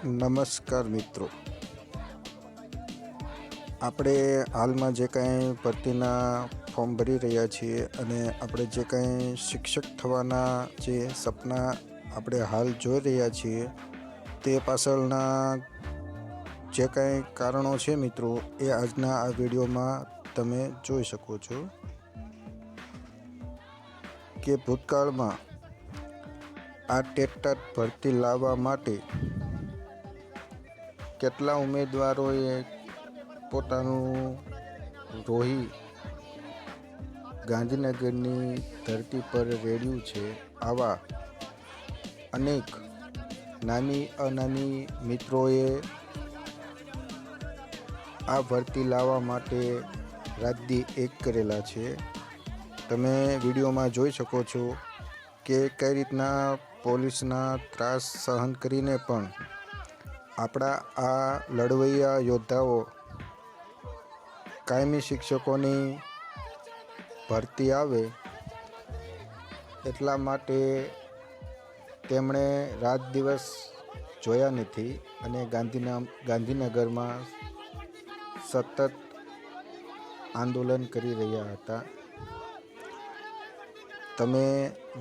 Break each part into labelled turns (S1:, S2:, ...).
S1: નમસ્કાર મિત્રો, આપણે હાલમાં જે કાંઈ ભરતીના ફોર્મ ભરી રહ્યા છીએ અને આપણે જે કાંઈ શિક્ષક થવાના જે સપના આપણે હાલ જોઈ રહ્યા છીએ તે પાછળના જે કાંઈ કારણો છે મિત્રો, એ આજના આ વિડીયોમાં તમે જોઈ શકો છો કે ભૂતકાળમાં આ ટેટ ભરતી લાવવા માટે કેટલા ઉમેદવારોએ પોતાનું રોહી ગાંધીનગરની ધરતી પર રેડ્યું છે. આવા અનેક નાની અનામી મિત્રોએ આ ભરતી લાવવા માટે રાતદી એક કરેલા છે. તમે વિડીયોમાં જોઈ શકો છો કે કઈ રીતના પોલીસના ત્રાસ સહન કરીને પણ આપણા આ લડવૈયા યોદ્ધાઓ કાયમી શિક્ષકોની ભરતી આવે એટલા માટે તેમણે રાત દિવસ જોયા નથી અને ગાંધીનગરમાં સતત આંદોલન કરી રહ્યા હતા. તમે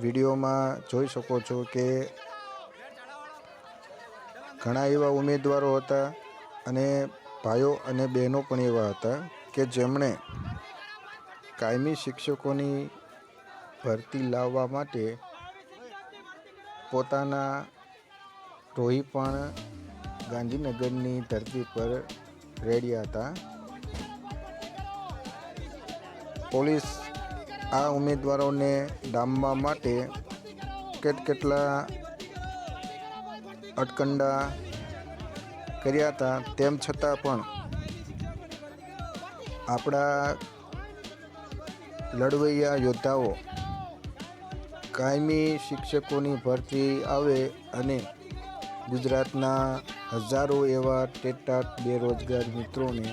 S1: વિડીયોમાં જોઈ શકો છો કે ઘણા એવા ઉમેદવારો હતા અને ભાઈઓ અને બહેનો પણ એવા હતા કે જેમણે કાયમી શિક્ષકોની ભરતી લાવવા માટે પોતાના રોહી પણ ગાંધીનગરની ધરતી પર રેડ્યા હતા. પોલીસ આ ઉમેદવારોને ડામવા માટે કેટલા અટકંડા કર્યા હતા, તેમ છતાં પણ આપણા લડવૈયા યોદ્ધાઓ કાયમી શિક્ષકોની ભરતી આવે અને ગુજરાતના હજારો એવા ટેટાટ બેરોજગાર મિત્રોને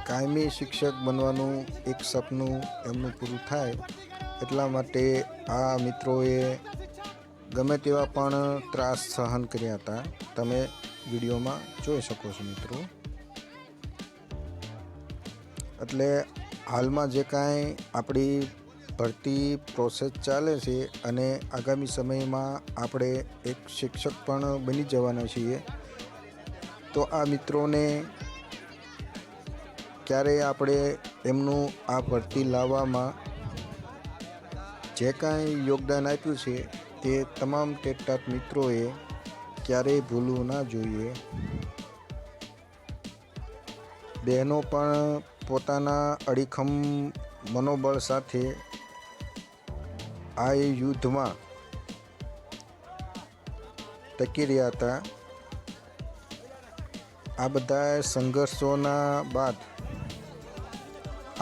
S1: કાયમી શિક્ષક બનવાનું એક સપનું એમનું પૂરું થાય એટલા માટે આ મિત્રોએ ગમે તેવા પણ ત્રાસ સહન કર્યા હતા. તમે વિડીયોમાં જોઈ શકો છો મિત્રો. એટલે હાલમાં જે કાંઈ આપણી ભરતી પ્રોસેસ ચાલે છે અને આગામી સમયમાં આપણે એક શિક્ષક પણ બની જવાના છીએ, તો આ મિત્રોને ક્યારેય આપણે એમનું આ ભરતી લાવવામાં જે કાંઈ યોગદાન આપ્યું છે તે તમામ ટેટાટ મિત્રોએ ક્યારેય ભૂલવું ના જોઈએ. બહેનો પણ પોતાના અડીખમ મનોબળ સાથે આ યુદ્ધમાં ટકી રહ્યા હતા. આ બધા સંઘર્ષોના બાદ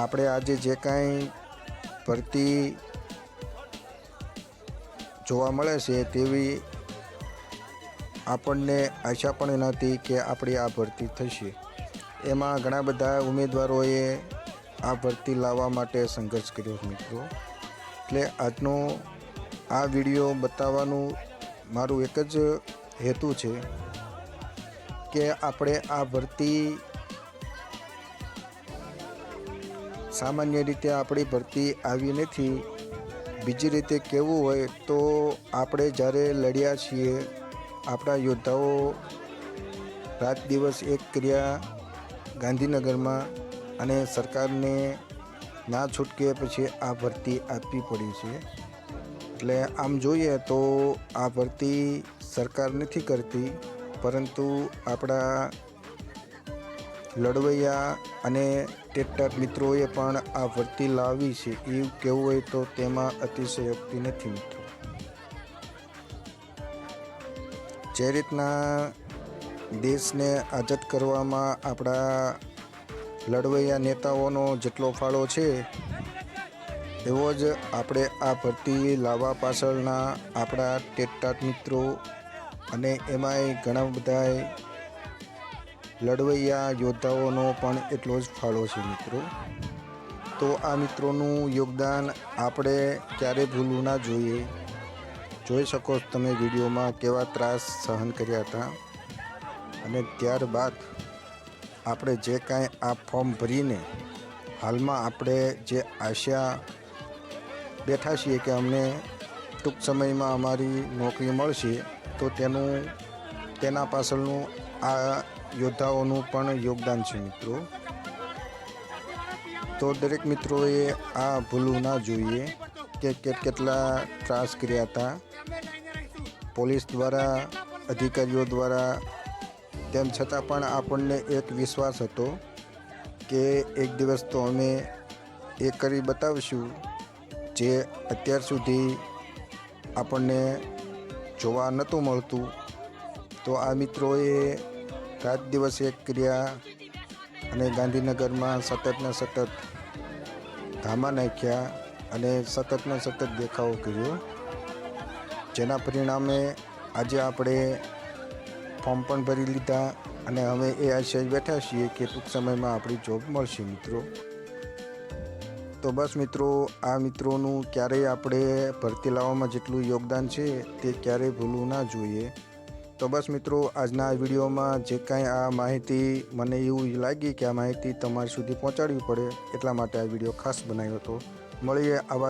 S1: આપણે આજે જે કાંઈ ભરતી જોવા મળે છે તેવી આપણને આશા પણ નહોતી કે આપણી આ ભરતી થશે. એમાં ઘણા બધા ઉમેદવારોએ આ ભરતી લાવવા માટે સંઘર્ષ કર્યો મિત્રો. એટલે આજનો આ વિડીયો બતાવવાનું મારું એક જ હેતુ છે કે આપણે આ ભરતી સામાન્ય રીતે આપણી ભરતી આવી નથી. બીજી રીતે કહેવું હોય તો આપણે જ્યારે લડ્યા છીએ, આપણા યોદ્ધાઓ રાત દિવસ એક કર્યા ગાંધીનગરમાં અને સરકારને ના છૂટકે પછી આ ભરતી આપવી પડી છે. એટલે આમ જોઈએ તો આ ભરતી સરકાર નથી કરતી, પરંતુ આપણા લડવૈયા અને ટેટાટ મિત્રોએ પણ આ ભરતી લાવી છે એવું કહેવું હોય તો તેમાં અતિશયોક્તિ નથી મિત્રો. જે રીતના દેશને આઝાદ કરવામાં આપણા લડવૈયા નેતાઓનો જેટલો ફાળો છે, એવો જ આપણે આ ભરતી લાવવા પાછળના આપણા ટેટાટ મિત્રો અને એમાંય ઘણા બધા લડવૈયા યોદ્ધાઓનો પણ એટલો જ ફાળો છે મિત્રો. તો આ મિત્રોનું યોગદાન આપણે ક્યારેય ભૂલવું ના જોઈએ. જોઈ શકો છો તમે વિડીયોમાં કેવા ત્રાસ સહન કર્યા હતા. અને ત્યારબાદ આપણે જે કાંઈ આ ફોર્મ ભરીને હાલમાં આપણે જે આશા બેઠા છીએ કે અમને ટૂંક સમયમાં અમારી નોકરી મળશે, તો તેના પાછળનું આ યોદ્ધાઓનું પણ યોગદાન છે મિત્રો. તો દરેક મિત્રોએ આ ભૂલવું ના જોઈએ કે કેટલા ત્રાસ કર્યા હતા પોલીસ દ્વારા, અધિકારીઓ દ્વારા. તેમ છતાં પણ આપણને એક વિશ્વાસ હતો કે એક દિવસ તો અમે એ કરી બતાવીશું જે અત્યાર સુધી આપણને જોવા નહોતું મળતું. તો આ મિત્રોએ રાત દિવસ એક કર્યા અને ગાંધીનગરમાં સતત ધામા નાખ્યા અને સતત દેખાવો કર્યો, જેના પરિણામે આજે આપણે ફોર્મ પણ ભરી લીધા અને હવે એ આશય બેઠા છીએ કે ટૂંક સમયમાં આપણી જોબ મળશે મિત્રો. તો બસ મિત્રો, આ મિત્રોનું ક્યારેય આપણે ભરતી લાવવામાં જેટલું યોગદાન છે તે ક્યારેય ભૂલવું ના જોઈએ. તો બસ મિત્રો, આજના આ વિડીયોમાં જે કાંઈ આ માહિતી મને એવું લાગી કે આ માહિતી તમારી સુધી પહોંચાડવી પડે, એટલા માટે આ વિડીયો ખાસ બનાવ્યો હતો. મળીએ આવા